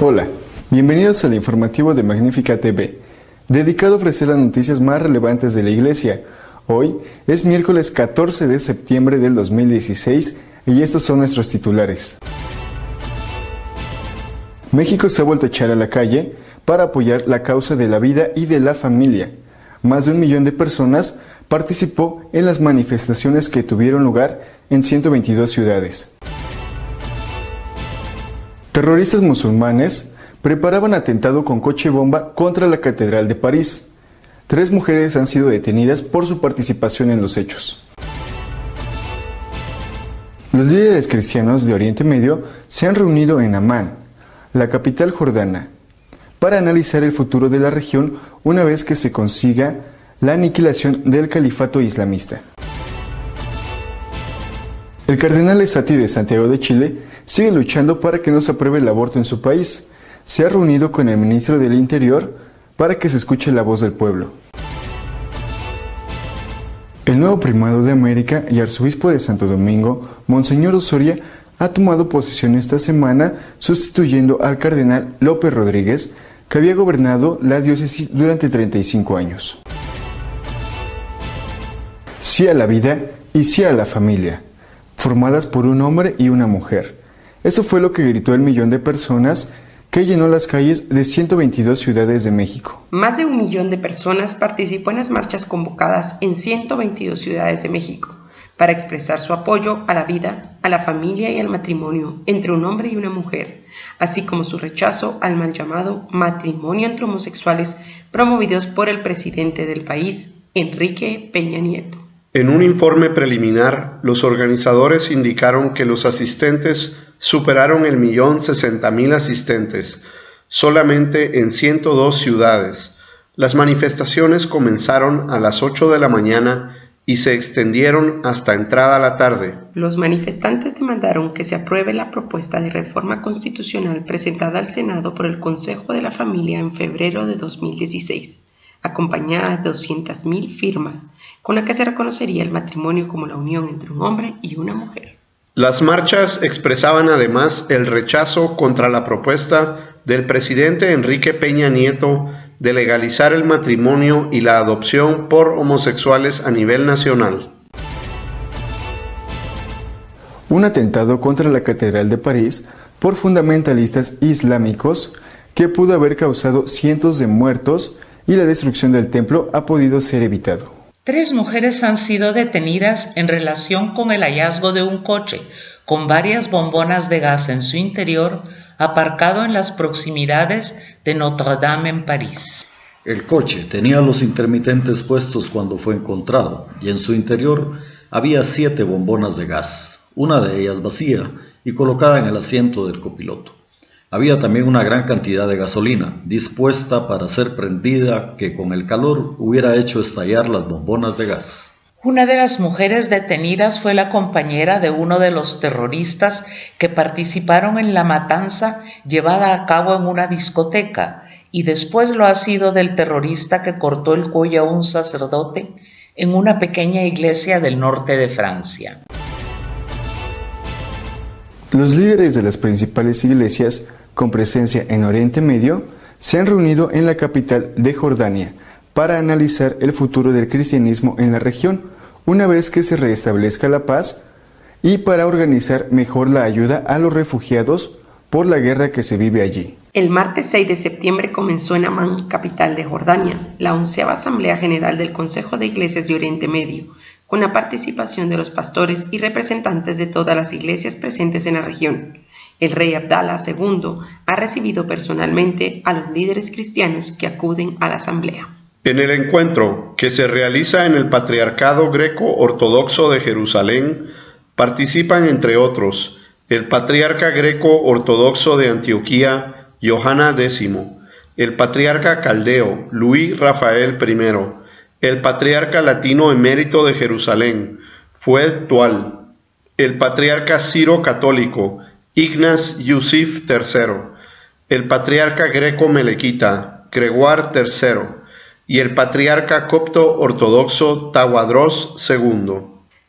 Hola, bienvenidos al informativo de Magnífica TV, dedicado a ofrecer las noticias más relevantes de la Iglesia. Hoy es miércoles 14 de septiembre del 2016 y estos son nuestros titulares. México se ha vuelto a echar a la calle para apoyar la causa de la vida y de la familia. Más de 1 millón de personas participó en las manifestaciones que tuvieron lugar en 122 ciudades. Terroristas musulmanes preparaban atentado con coche bomba contra la Catedral de París. 3 mujeres han sido detenidas por su participación en los hechos. Los líderes cristianos de Oriente Medio se han reunido en Amán, la capital jordana, para analizar el futuro de la región una vez que se consiga la aniquilación del califato islamista. El cardenal Esati de Santiago de Chile sigue luchando para que no se apruebe el aborto en su país. Se ha reunido con el ministro del Interior para que se escuche la voz del pueblo. El nuevo primado de América y arzobispo de Santo Domingo, Monseñor Osoria, ha tomado posesión esta semana sustituyendo al cardenal López Rodríguez, que había gobernado la diócesis durante 35 años. Sí a la vida y sí a la familia, formadas por un hombre y una mujer. Eso fue lo que gritó el millón de personas que llenó las calles de 122 ciudades de México. Más de 1 millón de personas participó en las marchas convocadas en 122 ciudades de México para expresar su apoyo a la vida, a la familia y al matrimonio entre un hombre y una mujer, así como su rechazo al mal llamado matrimonio entre homosexuales promovidos por el presidente del país, Enrique Peña Nieto. En un informe preliminar, los organizadores indicaron que los asistentes superaron el 1.060.000 asistentes, solamente en 102 ciudades. Las manifestaciones comenzaron a las 8 de la mañana y se extendieron hasta entrada la tarde. Los manifestantes demandaron que se apruebe la propuesta de reforma constitucional presentada al Senado por el Consejo de la Familia en febrero de 2016, acompañada de 200.000 firmas, con la que se reconocería el matrimonio como la unión entre un hombre y una mujer. Las marchas expresaban además el rechazo contra la propuesta del presidente Enrique Peña Nieto de legalizar el matrimonio y la adopción por homosexuales a nivel nacional. Un atentado contra la Catedral de París por fundamentalistas islámicos que pudo haber causado cientos de muertos y la destrucción del templo ha podido ser evitado. 3 mujeres han sido detenidas en relación con el hallazgo de un coche con varias bombonas de gas en su interior aparcado en las proximidades de Notre Dame en París. El coche tenía los intermitentes puestos cuando fue encontrado y en su interior había 7 bombonas de gas, una de ellas vacía y colocada en el asiento del copiloto. Había también una gran cantidad de gasolina, dispuesta para ser prendida, que con el calor hubiera hecho estallar las bombonas de gas. Una de las mujeres detenidas fue la compañera de uno de los terroristas que participaron en la matanza llevada a cabo en una discoteca, y después lo ha sido del terrorista que cortó el cuello a un sacerdote en una pequeña iglesia del norte de Francia. Los líderes de las principales iglesias con presencia en Oriente Medio se han reunido en la capital de Jordania para analizar el futuro del cristianismo en la región una vez que se restablezca la paz y para organizar mejor la ayuda a los refugiados por la guerra que se vive allí. El martes 6 de septiembre comenzó en Amán, capital de Jordania, la 11ª Asamblea General del Consejo de Iglesias de Oriente Medio, con la participación de los pastores y representantes de todas las iglesias presentes en la región. El rey Abdalá II ha recibido personalmente a los líderes cristianos que acuden a la asamblea. En el encuentro, que se realiza en el Patriarcado Greco-Ortodoxo de Jerusalén, participan entre otros el Patriarca Greco-Ortodoxo de Antioquía, Yohanan X, el Patriarca Caldeo, Luis Rafael I, el Patriarca Latino Emérito de Jerusalén, Fued Tual, el Patriarca Ciro Católico, Ignaz Yusif III, el Patriarca Greco-Melequita, Gregoire III, y el Patriarca Copto Ortodoxo Tawadros II.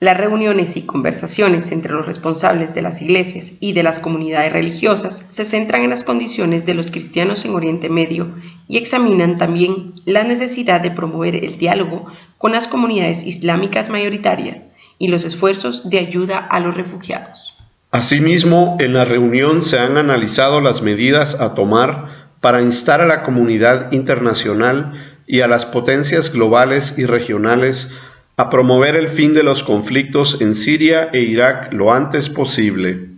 Las reuniones y conversaciones entre los responsables de las iglesias y de las comunidades religiosas se centran en las condiciones de los cristianos en Oriente Medio y examinan también la necesidad de promover el diálogo con las comunidades islámicas mayoritarias y los esfuerzos de ayuda a los refugiados. Asimismo, en la reunión se han analizado las medidas a tomar para instar a la comunidad internacional y a las potencias globales y regionales a promover el fin de los conflictos en Siria e Irak lo antes posible.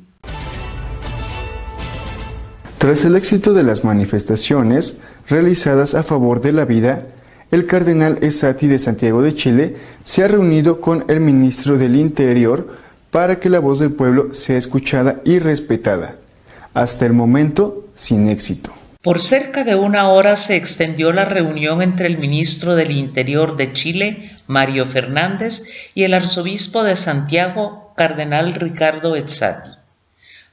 Tras el éxito de las manifestaciones realizadas a favor de la vida, el cardenal Ezzati de Santiago de Chile se ha reunido con el ministro del Interior para que la voz del pueblo sea escuchada y respetada. Hasta el momento, sin éxito. Por cerca de una hora se extendió la reunión entre el ministro del Interior de Chile, Mario Fernández, y el arzobispo de Santiago, cardenal Ricardo Ezzati.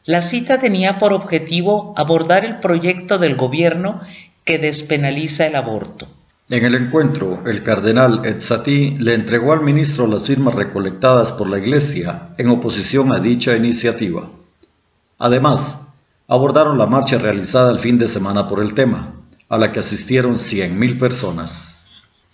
La cita tenía por objetivo abordar el proyecto del gobierno que despenaliza el aborto. En el encuentro, el cardenal Ezzati le entregó al ministro las firmas recolectadas por la Iglesia en oposición a dicha iniciativa. Además, abordaron la marcha realizada el fin de semana por el tema, a la que asistieron 100.000 personas.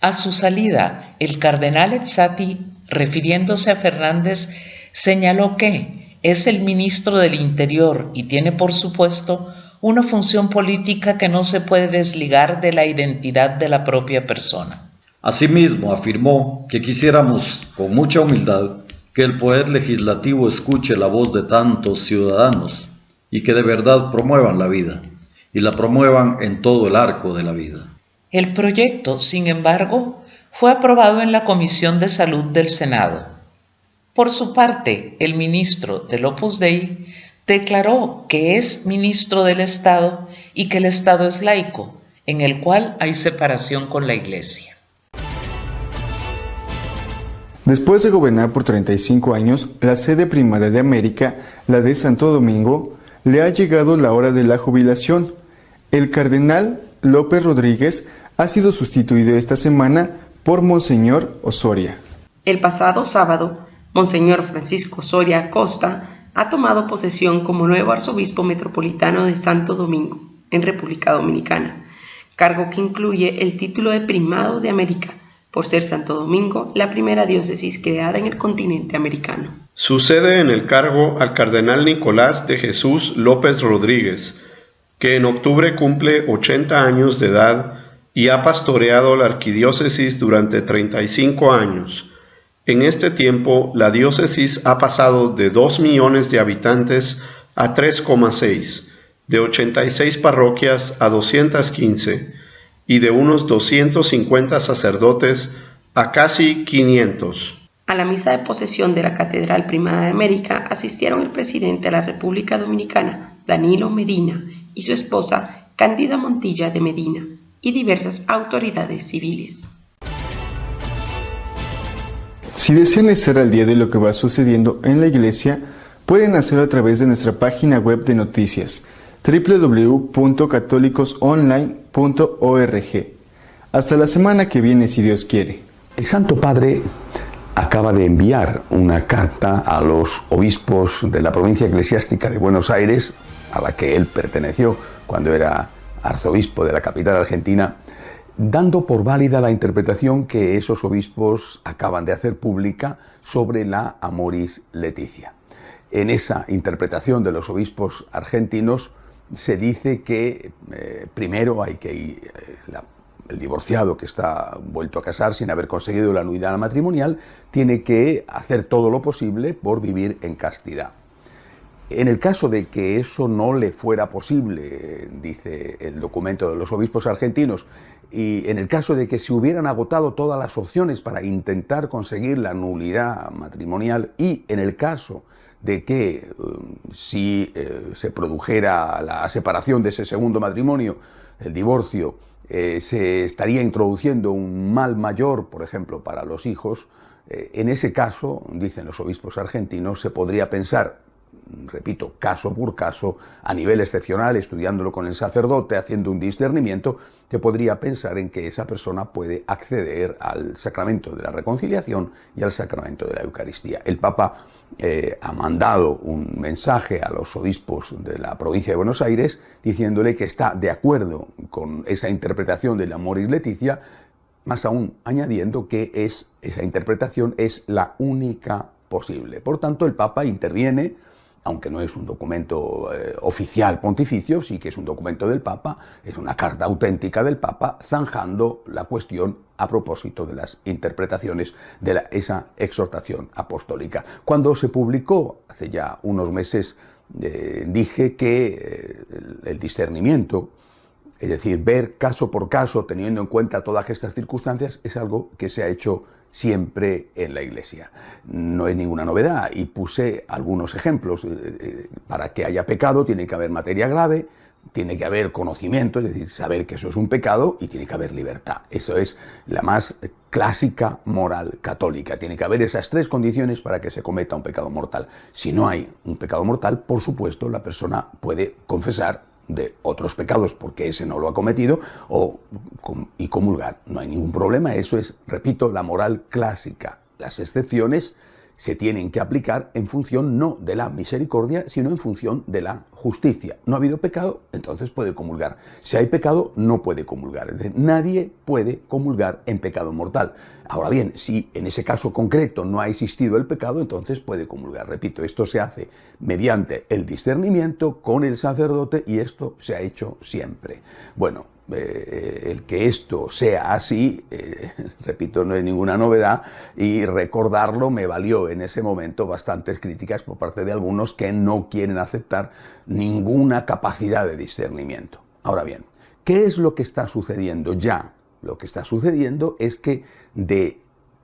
A su salida, el cardenal Ezzati, refiriéndose a Fernández, señaló que es el ministro del Interior y tiene, por supuesto, una función política que no se puede desligar de la identidad de la propia persona. Asimismo, afirmó que quisiéramos, con mucha humildad, que el Poder Legislativo escuche la voz de tantos ciudadanos y que de verdad promuevan la vida, y la promuevan en todo el arco de la vida. El proyecto, sin embargo, fue aprobado en la Comisión de Salud del Senado. Por su parte, el ministro del Opus Dei declaró que es ministro del Estado y que el Estado es laico, en el cual hay separación con la Iglesia. Después de gobernar por 35 años, la sede primaria de América, la de Santo Domingo, le ha llegado la hora de la jubilación. El cardenal López Rodríguez ha sido sustituido esta semana por Monseñor Osoria. El pasado sábado, Monseñor Francisco Osoria Acosta ha tomado posesión como nuevo arzobispo metropolitano de Santo Domingo, en República Dominicana, cargo que incluye el título de Primado de América, por ser Santo Domingo la primera diócesis creada en el continente americano. Sucede en el cargo al cardenal Nicolás de Jesús López Rodríguez, que en octubre cumple 80 años de edad y ha pastoreado la arquidiócesis durante 35 años. En este tiempo, la diócesis ha pasado de 2 millones de habitantes a 3,6, de 86 parroquias a 215, y de unos 250 sacerdotes a casi 500. A la misa de posesión de la Catedral Primada de América asistieron el presidente de la República Dominicana, Danilo Medina, y su esposa, Cándida Montilla de Medina, y diversas autoridades civiles. Si desean estar al día de lo que va sucediendo en la Iglesia, pueden hacerlo a través de nuestra página web de noticias, www.católicosonline.org. Hasta la semana que viene, si Dios quiere. El Santo Padre acaba de enviar una carta a los obispos de la provincia eclesiástica de Buenos Aires, a la que él perteneció cuando era arzobispo de la capital argentina, dando por válida la interpretación que esos obispos acaban de hacer pública sobre la Amoris Laetitia. En esa interpretación de los obispos argentinos se dice que primero hay que el divorciado que está vuelto a casar sin haber conseguido la nulidad matrimonial tiene que hacer todo lo posible por vivir en castidad. En el caso de que eso no le fuera posible, dice el documento de los obispos argentinos, y en el caso de que se hubieran agotado todas las opciones para intentar conseguir la nulidad matrimonial, y en el caso de que si se produjera la separación de ese segundo matrimonio, el divorcio, se estaría introduciendo un mal mayor, por ejemplo, para los hijos, en ese caso, dicen los obispos argentinos, se podría pensar, repito, caso por caso, a nivel excepcional, estudiándolo con el sacerdote, haciendo un discernimiento, se podría pensar en que esa persona puede acceder al sacramento de la reconciliación y al sacramento de la Eucaristía. El Papa ha mandado un mensaje a los obispos de la provincia de Buenos Aires diciéndole que está de acuerdo con esa interpretación del Amoris Laetitia, más aún añadiendo que esa interpretación es la única posible. Por tanto, el Papa interviene, aunque no es un documento oficial pontificio, sí que es un documento del Papa, es una carta auténtica del Papa, zanjando la cuestión a propósito de las interpretaciones de esa exhortación apostólica. Cuando se publicó, hace ya unos meses, dije que el discernimiento, es decir, ver caso por caso, teniendo en cuenta todas estas circunstancias, es algo que se ha hecho siempre en la Iglesia. No es ninguna novedad, y puse algunos ejemplos. Para que haya pecado tiene que haber materia grave, tiene que haber conocimiento, es decir, saber que eso es un pecado, y tiene que haber libertad. Eso es la más clásica moral católica. Tiene que haber esas tres condiciones para que se cometa un pecado mortal. Si no hay un pecado mortal, por supuesto, la persona puede confesar de otros pecados porque ese no lo ha cometido y comulgar. No hay ningún problema, eso es, repito, la moral clásica. Las excepciones se tienen que aplicar en función no de la misericordia, sino en función de la justicia. No ha habido pecado, entonces puede comulgar. Si hay pecado, no puede comulgar. Es decir, nadie puede comulgar en pecado mortal. Ahora bien, si en ese caso concreto no ha existido el pecado, entonces puede comulgar. Repito, esto se hace mediante el discernimiento con el sacerdote, y esto se ha hecho siempre. Bueno, el que esto sea así, repito, no es ninguna novedad, y recordarlo me valió en ese momento bastantes críticas por parte de algunos que no quieren aceptar ninguna capacidad de discernimiento. Ahora bien, ¿qué es lo que está sucediendo ya? Lo que está sucediendo es que de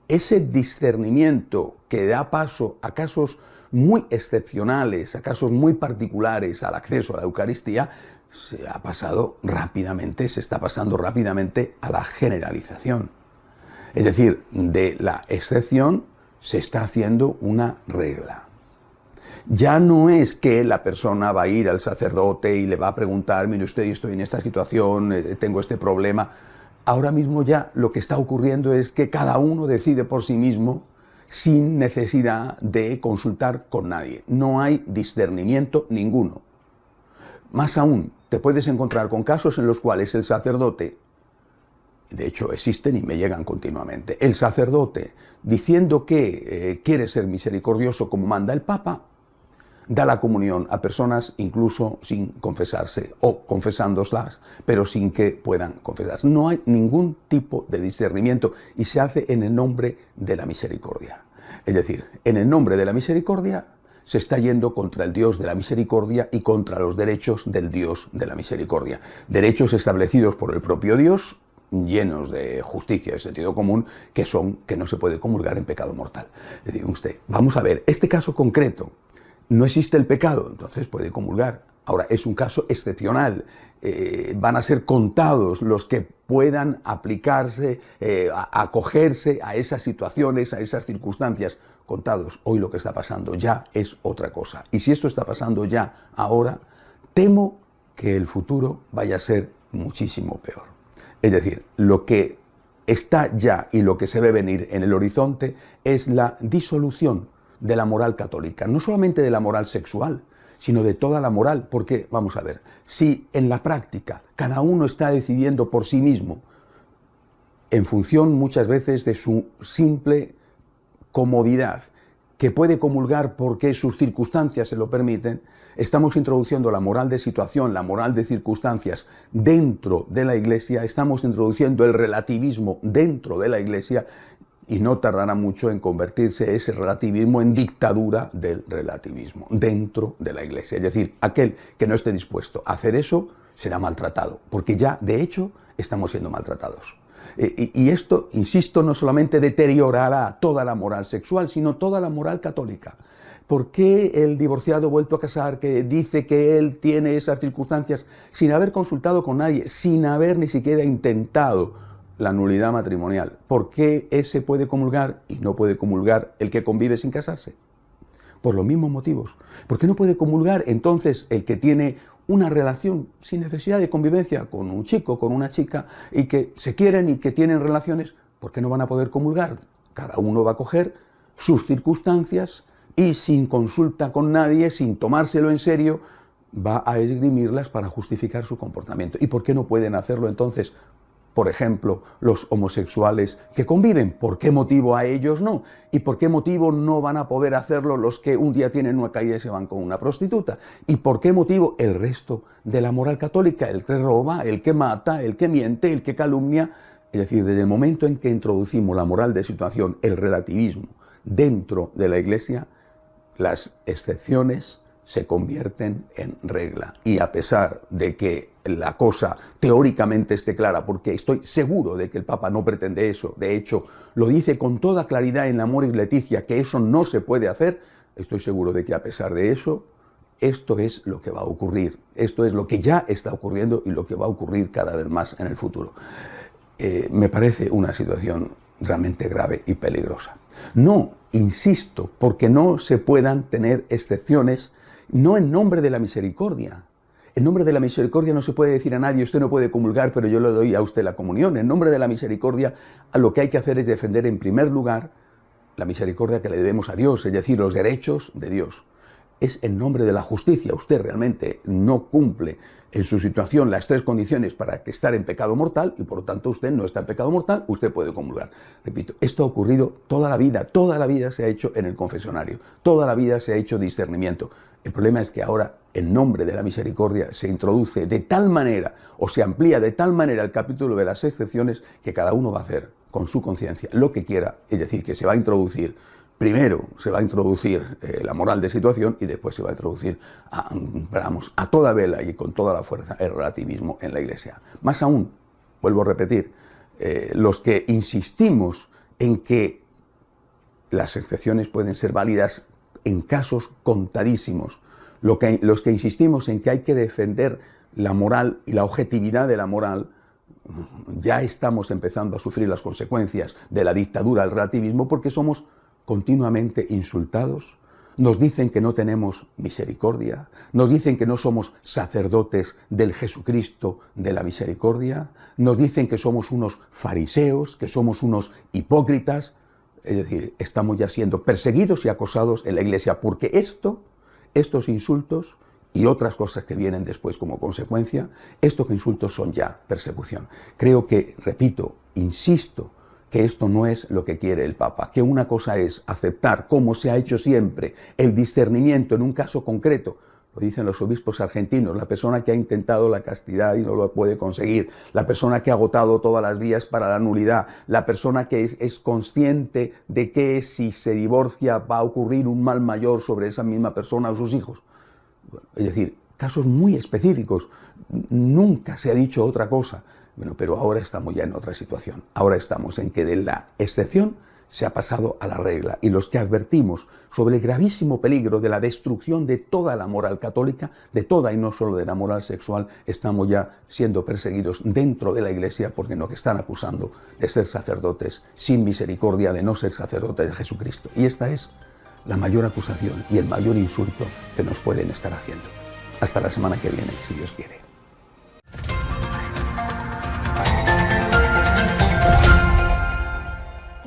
ese discernimiento que da paso a casos muy excepcionales, a casos muy particulares al acceso a la Eucaristía, se ha pasado rápidamente, se está pasando rápidamente a la generalización. Es decir, de la excepción se está haciendo una regla. Ya no es que la persona va a ir al sacerdote y le va a preguntar, mire usted, yo estoy en esta situación, tengo este problema. Ahora mismo ya lo que está ocurriendo es que cada uno decide por sí mismo sin necesidad de consultar con nadie. No hay discernimiento ninguno. Más aún, te puedes encontrar con casos en los cuales el sacerdote, de hecho existen y me llegan continuamente, el sacerdote diciendo que quiere ser misericordioso como manda el Papa, da la comunión a personas incluso sin confesarse o confesándolas, pero sin que puedan confesarse. No hay ningún tipo de discernimiento y se hace en el nombre de la misericordia. Es decir, en el nombre de la misericordia se está yendo contra el Dios de la misericordia y contra los derechos del Dios de la misericordia. Derechos establecidos por el propio Dios, llenos de justicia y sentido común, que son que no se puede comulgar en pecado mortal. Le digo a usted, vamos a ver, este caso concreto, no existe el pecado, entonces puede comulgar. Ahora, es un caso excepcional. Van a ser contados los que puedan aplicarse, acogerse a esas situaciones, a esas circunstancias. Contados. Hoy lo que está pasando ya es otra cosa. Y si esto está pasando ya ahora, temo que el futuro vaya a ser muchísimo peor. Es decir, lo que está ya y lo que se ve venir en el horizonte es la disolución de la moral católica, no solamente de la moral sexual, sino de toda la moral, porque, vamos a ver, si en la práctica cada uno está decidiendo por sí mismo, en función muchas veces de su simple comodidad, que puede comulgar porque sus circunstancias se lo permiten, estamos introduciendo la moral de situación, la moral de circunstancias dentro de la Iglesia, estamos introduciendo el relativismo dentro de la Iglesia, y no tardará mucho en convertirse ese relativismo en dictadura del relativismo dentro de la Iglesia. Es decir, aquel que no esté dispuesto a hacer eso será maltratado, porque ya, de hecho, estamos siendo maltratados. Y esto, insisto, no solamente deteriorará toda la moral sexual, sino toda la moral católica. ¿Por qué el divorciado vuelto a casar, que dice que él tiene esas circunstancias sin haber consultado con nadie, sin haber ni siquiera intentado la nulidad matrimonial? ¿Por qué ese puede comulgar y no puede comulgar el que convive sin casarse? por los mismos motivos. ¿Por qué no puede comulgar entonces el que tiene una relación sin necesidad de convivencia con un chico, con una chica, y que se quieren y que tienen relaciones? ¿Por qué no van a poder comulgar? Cada uno va a coger sus circunstancias y sin consulta con nadie, sin tomárselo en serio, va a esgrimirlas para justificar su comportamiento. ¿Y por qué no pueden hacerlo entonces, por ejemplo, los homosexuales que conviven? ¿Por qué motivo a ellos no? ¿Y por qué motivo no van a poder hacerlo los que un día tienen una caída y se van con una prostituta? ¿Y por qué motivo el resto de la moral católica, el que roba, el que mata, el que miente, el que calumnia? Es decir, desde el momento en que introducimos la moral de situación, el relativismo, dentro de la Iglesia, las excepciones se convierten en regla. Y a pesar de que la cosa teóricamente esté clara, porque estoy seguro de que el Papa no pretende eso, de hecho lo dice con toda claridad en Amoris Laetitia, que eso no se puede hacer, estoy seguro de que a pesar de eso, esto es lo que va a ocurrir, esto es lo que ya está ocurriendo y lo que va a ocurrir cada vez más en el futuro. Me parece una situación realmente grave y peligrosa. No, insisto, porque no se puedan tener excepciones, no en nombre de la misericordia. En nombre de la misericordia no se puede decir a nadie, usted no puede comulgar, pero yo le doy a usted la comunión. En nombre de la misericordia, lo que hay que hacer es defender en primer lugar la misericordia que le debemos a Dios, es decir, los derechos de Dios. Es en nombre de la justicia. Usted realmente no cumple en su situación las tres condiciones para que estar en pecado mortal y por lo tanto usted no está en pecado mortal, usted puede comulgar. Repito, esto ha ocurrido toda la vida se ha hecho en el confesionario, toda la vida se ha hecho discernimiento. El problema es que ahora, en nombre de la misericordia, se introduce de tal manera o se amplía de tal manera el capítulo de las excepciones que cada uno va a hacer con su conciencia lo que quiera, es decir, que se va a introducir. Primero se va a introducir la moral de situación y después se va a introducir a toda vela y con toda la fuerza el relativismo en la Iglesia. Más aún, vuelvo a repetir, los que insistimos en que las excepciones pueden ser válidas en casos contadísimos, los que insistimos en que hay que defender la moral y la objetividad de la moral, ya estamos empezando a sufrir las consecuencias de la dictadura del relativismo porque somos continuamente insultados, nos dicen que no tenemos misericordia, nos dicen que no somos sacerdotes del Jesucristo de la misericordia, nos dicen que somos unos fariseos, que somos unos hipócritas. Es decir, estamos ya siendo perseguidos y acosados en la Iglesia porque estos insultos y otras cosas que vienen después como consecuencia, estos insultos son ya persecución. Creo que, repito, insisto, que esto no es lo que quiere el Papa, que una cosa es aceptar, como se ha hecho siempre, el discernimiento en un caso concreto. Lo dicen los obispos argentinos, la persona que ha intentado la castidad y no lo puede conseguir, la persona que ha agotado todas las vías para la nulidad, la persona que es consciente de que si se divorcia va a ocurrir un mal mayor sobre esa misma persona o sus hijos. Bueno, es decir, casos muy específicos, nunca se ha dicho otra cosa. Bueno, pero ahora estamos ya en otra situación. Ahora estamos en que de la excepción se ha pasado a la regla. Y los que advertimos sobre el gravísimo peligro de la destrucción de toda la moral católica, de toda y no solo de la moral sexual, estamos ya siendo perseguidos dentro de la Iglesia porque nos están acusando de ser sacerdotes sin misericordia, de no ser sacerdotes de Jesucristo. Y esta es la mayor acusación y el mayor insulto que nos pueden estar haciendo. Hasta la semana que viene, si Dios quiere.